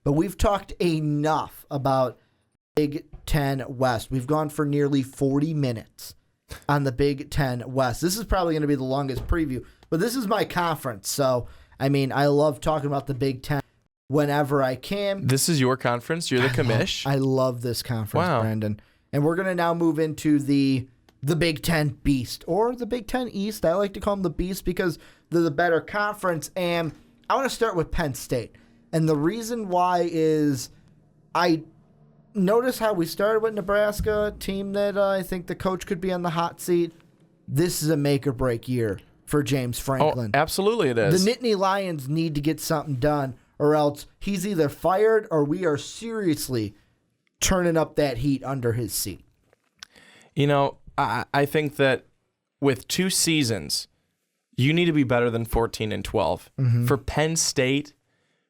but we've talked enough about Big Ten West. We've gone for nearly 40 minutes on the Big Ten West. This is probably going to be the longest preview, but this is my conference. So, I mean, I love talking about the Big Ten whenever I can. This is your conference? You're the commish? I love this conference, Brandon. And we're going to now move into the Big Ten Beast, or the Big Ten East. I like to call them the Beast because they're the better conference. And I want to start with Penn State. And the reason why is I notice how we started with Nebraska, a team that I think the coach could be on the hot seat. This is a make or break year for James Franklin. Oh, absolutely it is. The Nittany Lions need to get something done, or else he's either fired or we are seriously turning up that heat under his seat. You know, I think that with 2 seasons, you need to be better than 14-12. Mm-hmm. For Penn State,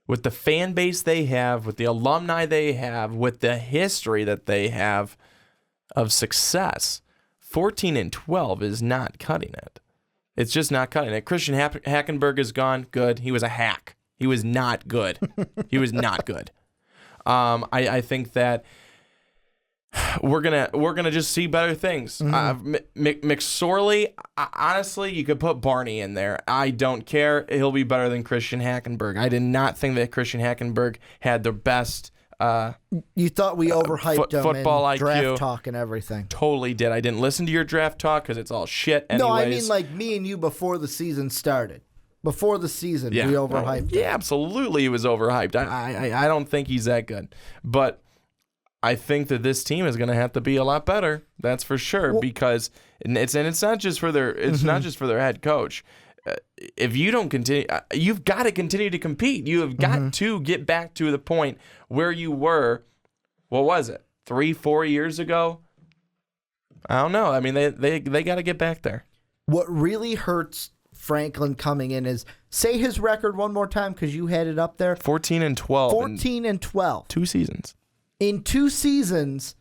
with the fan base they have, with the alumni they have, with the history that they have of success, 14-12 is not cutting it. It's just not cutting it. Christian Hackenberg is gone. Good. He was a hack. He was not good. He was not good. I think that we're gonna just see better things. Mm-hmm. McSorley, honestly, you could put Barney in there. I don't care. He'll be better than Christian Hackenberg. I did not think that Christian Hackenberg had the best. You thought we overhyped him football in IQ. Draft talk and everything. Totally did. I didn't listen to your draft talk because it's all shit. Anyways. No, I mean like me and you before the season started. Before the season, we overhyped him. Yeah, absolutely, he was overhyped. I don't think he's that good, but I think that this team is going to have to be a lot better. That's for sure. Well, because it's not just for their not just for their head coach. If you don't continue, you've got to continue to compete. You have got to get back to the point where you were. What was it? 3-4 years ago? I don't know. I mean, they got to get back there. What really hurts Franklin coming in is, say his record one more time because you had it up there. 14-12. 14-12. 2 seasons. In 2 seasons,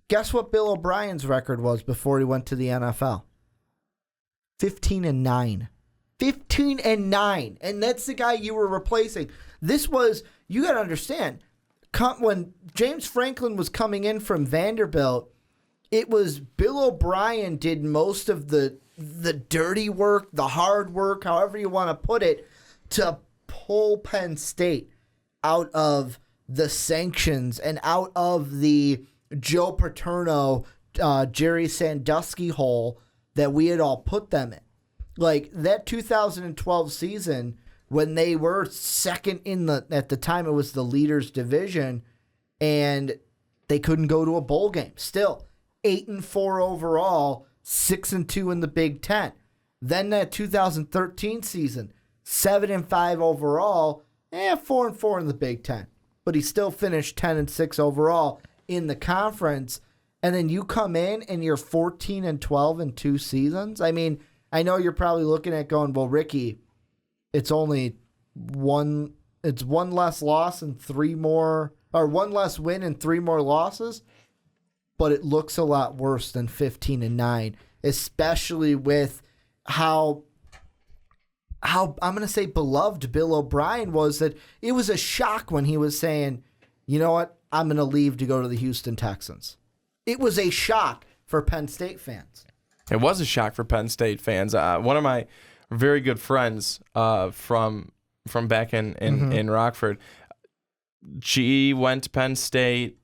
guess what Bill O'Brien's record was before he went to the NFL? 15-9. 15-9. And that's the guy you were replacing. This was, you got to understand, when James Franklin was coming in from Vanderbilt, it was Bill O'Brien did most of the dirty work, the hard work, however you want to put it, to pull Penn State out of the sanctions and out of the Joe Paterno, Jerry Sandusky hole that we had all put them in. Like that 2012 season when they were second at the time it was the leaders division and they couldn't go to a bowl game. Still 8-4 overall, 6-2 in the Big Ten. Then that 2013 season, 7-5 overall, 4-4 in the Big Ten. But he still finished 10-6 overall in the conference. And then you come in and you're 14-12 in 2 seasons. I mean, I know you're probably looking at going, well, Ricky, it's only one less loss and 3 more, or 1 less win and 3 more losses. But it looks a lot worse than 15-9, especially with how I'm going to say beloved Bill O'Brien was. That it was a shock when he was saying, you know what, I'm going to leave to go to the Houston Texans. It was a shock for Penn State fans. It was a shock for Penn State fans. One of my very good friends from back in Rockford, she went to Penn State.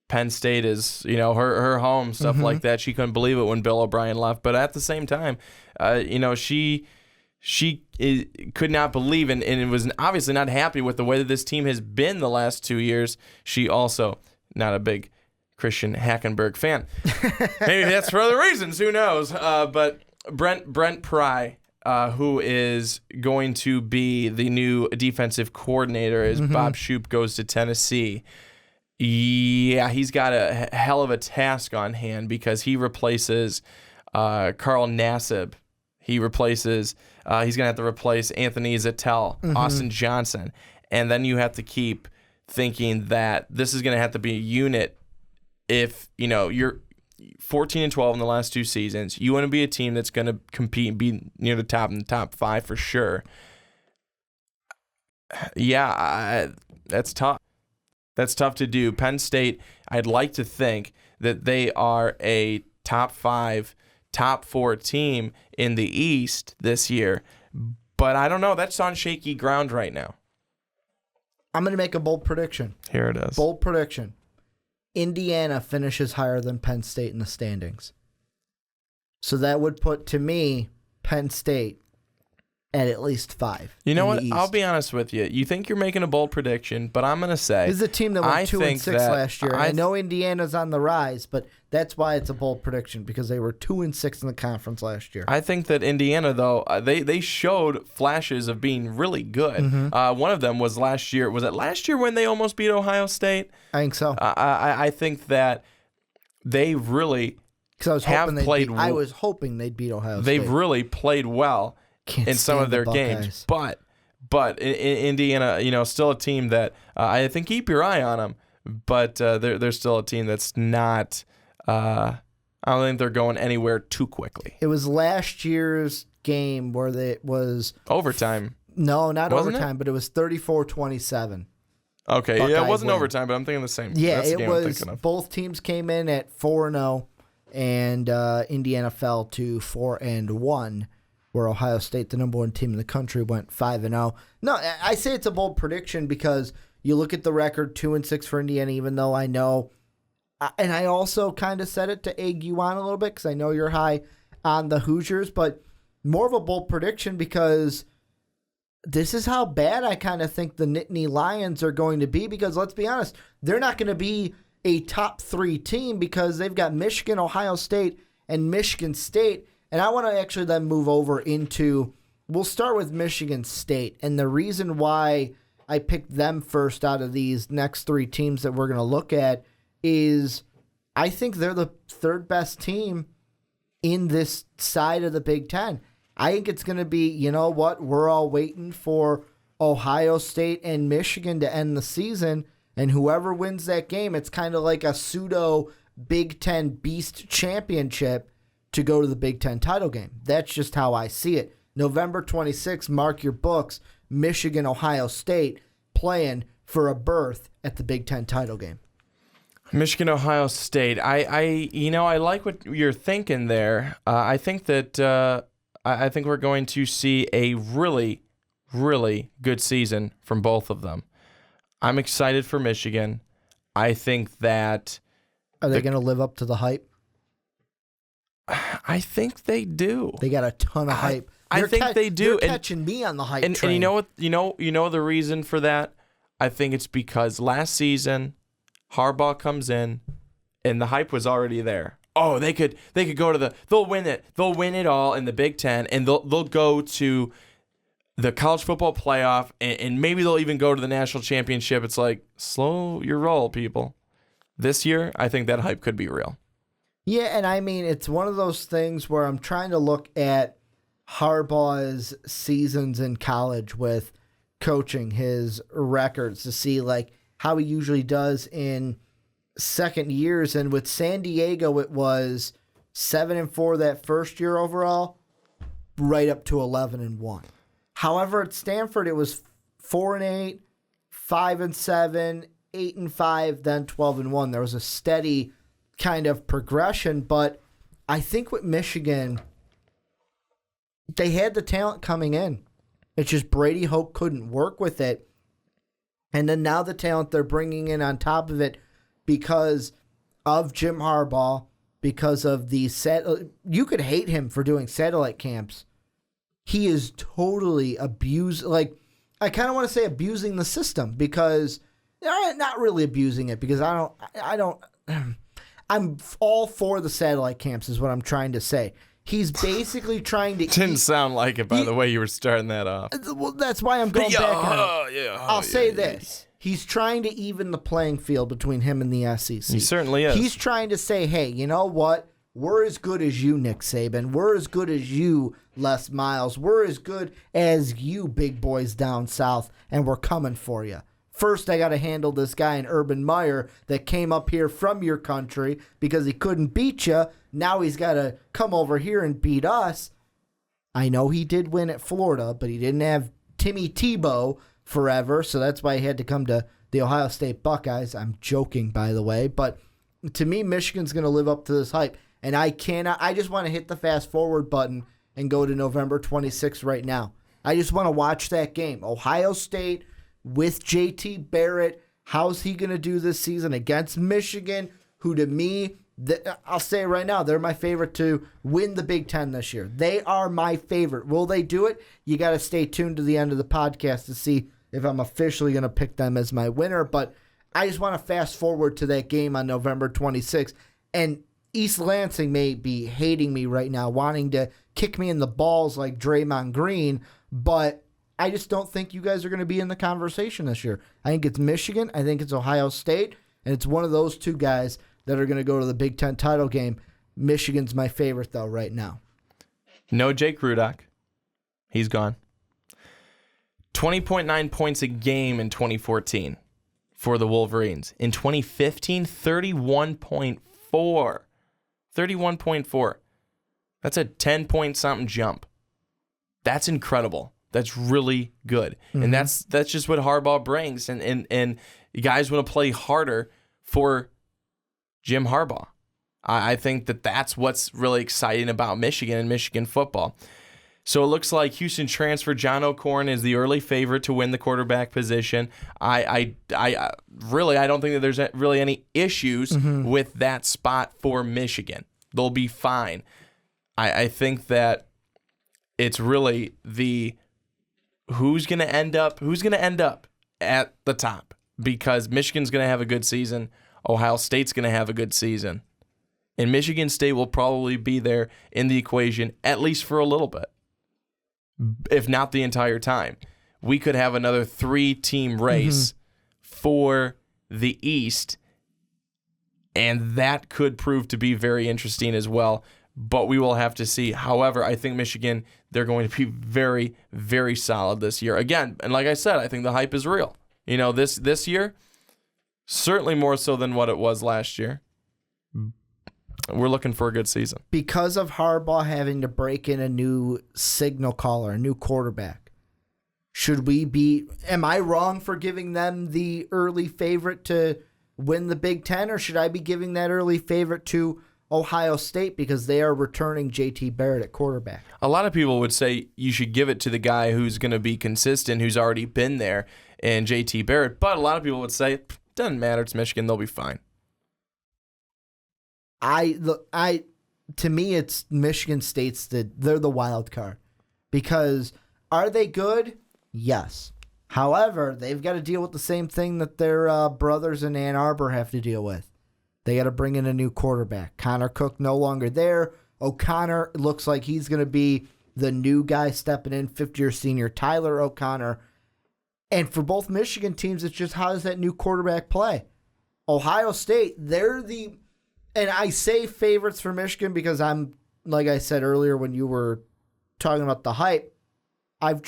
Penn State is, her home, stuff like that. She couldn't believe it when Bill O'Brien left. But at the same time, she could not believe and was obviously not happy with the way that this team has been the last 2 years. She also not a big Christian Hackenberg fan. Maybe that's for other reasons. Who knows? But Brent Pry, who is going to be the new defensive coordinator as Bob Shoop goes to Tennessee. Yeah, he's got a hell of a task on hand because he replaces Carl Nassib. He's going to have to replace Anthony Zattel, Austin Johnson. And then you have to keep thinking that this is going to have to be a unit. If, you're 14-12 in the last 2 seasons, you want to be a team that's going to compete and be near the top in the top 5 for sure. Yeah, that's tough. That's tough to do. Penn State, I'd like to think that they are a top 5, top 4 team in the East this year. But I don't know. That's on shaky ground right now. I'm going to make a bold prediction. Here it is. Bold prediction. Indiana finishes higher than Penn State in the standings. So that would put, to me, Penn State at least 5. You know what? I'll be honest with you. You think you're making a bold prediction, but I'm going to say... This is a team that went 2-6 last year. I know Indiana's on the rise, but that's why it's a bold prediction, because they were 2-6 in the conference last year. I think that Indiana, though, they showed flashes of being really good. Mm-hmm. One of them was last year. Was it last year when they almost beat Ohio State? I think so. I think that they really I was hoping they'd beat Ohio State. They've really played well in some of their games, but Indiana, still a team that I think keep your eye on them, but they're still a team that's not. I don't think they're going anywhere too quickly. It was last year's game where it was overtime. No, not overtime, but it was 34-27. Okay, Buckeyes it wasn't overtime, but I'm thinking the same. Yeah, that's the game was. I'm thinking of. Both teams came in at 4-0, and Indiana fell to 4-1. Where Ohio State, the number 1 team in the country, went 5-0. No, I say it's a bold prediction because you look at the record, 2-6 for Indiana, even though I know, and I also kind of said it to egg you on a little bit because I know you're high on the Hoosiers, but more of a bold prediction because this is how bad I kind of think the Nittany Lions are going to be, because let's be honest, they're not going to be a top 3 team because they've got Michigan, Ohio State, and Michigan State. And I want to actually then move over into, we'll start with Michigan State. And the reason why I picked them first out of these next 3 teams that we're going to look at is I think they're the 3rd best team in this side of the Big Ten. I think it's going to be, you know what, we're all waiting for Ohio State and Michigan to end the season. And whoever wins that game, it's kind of like a pseudo Big Ten Beast Championship to go to the Big Ten title game. That's just how I see it. November 26th, mark your books, Michigan, Ohio State playing for a berth at the Big Ten title game. Michigan, Ohio State. I like what you're thinking there. I think that I think we're going to see a really, really good season from both of them. I'm excited for Michigan. I think that... Are they going to live up to the hype? I think they do. They got a ton of hype. I think they do. You're catching me on the hype train. And you know what? You know the reason for that? I think it's because last season Harbaugh comes in and the hype was already there. Oh, they could go to they'll win it. They'll win it all in the Big Ten, and they'll go to the college football playoff, and maybe they'll even go to the national championship. It's like, slow your roll, people. This year, I think that hype could be real. Yeah, and I mean, it's one of those things where I'm trying to look at Harbaugh's seasons in college with coaching, his records, to see like how he usually does in second years. And with San Diego, it was 7-4 that first year overall, right up to 11-1. However, at Stanford, it was 4-8, 5-7, 8-5, then 12-1. There was a steady kind of progression, but I think with Michigan, they had the talent coming in. It's just Brady Hoke couldn't work with it. And then now the talent they're bringing in on top of it because of Jim Harbaugh, because of the you could hate him for doing satellite camps. He is totally I kind of want to say abusing the system because not really abusing it because I'm all for the satellite camps is what I'm trying to say. He's basically trying to... Didn't sound like it by the way you were starting that off. Well, that's why I'm going back on it. I'll say this. He's trying to even the playing field between him and the SEC. He certainly is. He's trying to say, hey, you know what? We're as good as you, Nick Saban. We're as good as you, Les Miles. We're as good as you, big boys down south, and we're coming for you. First, I got to handle this guy in Urban Meyer that came up here from your country because he couldn't beat you. Now he's got to come over here and beat us. I know he did win at Florida, but he didn't have Timmy Tebow forever, so that's why he had to come to the Ohio State Buckeyes. I'm joking, by the way, but to me, Michigan's going to live up to this hype. And I just want to hit the fast forward button and go to November 26th right now. I just want to watch that game. Ohio State with JT Barrett. How's he going to do this season against Michigan, who to me, I'll say it right now, they're my favorite to win the Big Ten this year. They are my favorite. Will they do it? You got to stay tuned to the end of the podcast to see if I'm officially going to pick them as my winner. But I just want to fast forward to that game on November 26th. And East Lansing may be hating me right now, wanting to kick me in the balls like Draymond Green, but I just don't think you guys are going to be in the conversation this year. I think it's Michigan. I think it's Ohio State. And it's one of those two guys that are going to go to the Big Ten title game. Michigan's my favorite, though, right now. No Jake Rudock. He's gone. 20.9 points a game in 2014 for the Wolverines. In 2015, 31.4. 31.4. That's a 10-point-something jump. That's incredible. That's really good. Mm-hmm. And that's just what Harbaugh brings. And you guys want to play harder for Jim Harbaugh. I think that's what's really exciting about Michigan and Michigan football. So it looks like Houston transfer John O'Korn is the early favorite to win the quarterback position. I don't think that there's really any issues with that spot for Michigan. They'll be fine. I think that it's really the who's going to end up at the top, because Michigan's going to have a good season. Ohio State's going to have a good season. And Michigan State will probably be there in the equation at least for a little bit, if not the entire time. We could have another 3-team race for the East, and that could prove to be very interesting as well. But we will have to see. However, I think Michigan, they're going to be very, very solid this year. Again, and like I said, I think the hype is real. You know, this year, certainly more so than what it was last year. We're looking for a good season. Because of Harbaugh having to break in a new signal caller, a new quarterback, am I wrong for giving them the early favorite to win the Big Ten, or should I be giving that early favorite to Ohio State because they are returning JT Barrett at quarterback? A lot of people would say you should give it to the guy who's going to be consistent, who's already been there, and JT Barrett. But a lot of people would say, doesn't matter, it's Michigan, they'll be fine. To me, it's Michigan State's they're the wild card. Because are they good? Yes. However, they've got to deal with the same thing that their brothers in Ann Arbor have to deal with. They got to bring in a new quarterback. Connor Cook no longer there. O'Connor looks like he's going to be the new guy stepping in, fifth-year senior Tyler O'Connor. And for both Michigan teams, it's just how does that new quarterback play? Ohio State, and I say favorites for Michigan because I'm, like I said earlier when you were talking about the hype, I've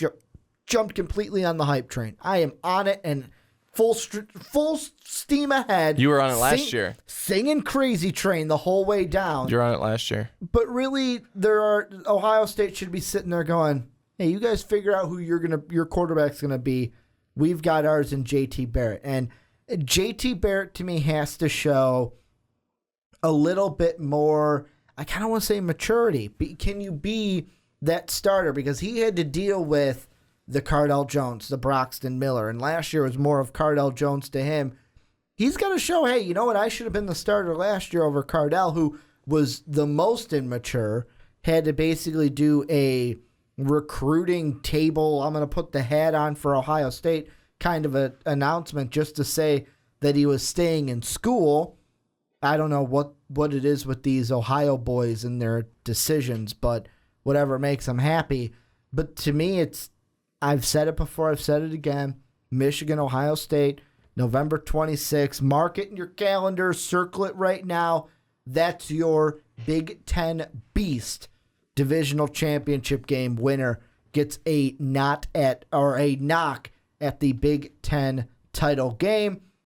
jumped completely on the hype train. I am on it and full steam ahead. You were on it last year. Singing Crazy Train the whole way down. You were on it last year. But really, Ohio State should be sitting there going, hey, you guys figure out who your quarterback's going to be. We've got ours in JT Barrett. And JT Barrett, to me, has to show a little bit more, I kind of want to say maturity. Can you be that starter? Because he had to deal with the Cardell Jones, the Broxton Miller, and last year was more of Cardell Jones to him. He's got to show, hey, you know what? I should have been the starter last year over Cardell, who was the most immature, had to basically do a recruiting table, I'm going to put the hat on for Ohio State kind of an announcement just to say that he was staying in school. I don't know what it is with these Ohio boys and their decisions, but whatever makes them happy. But to me, I've said it before, I've said it again. Michigan, Ohio State, November 26th. Mark it in your calendar, circle it right now. That's your Big Ten beast. Divisional championship game winner gets a knock at the Big Ten title game.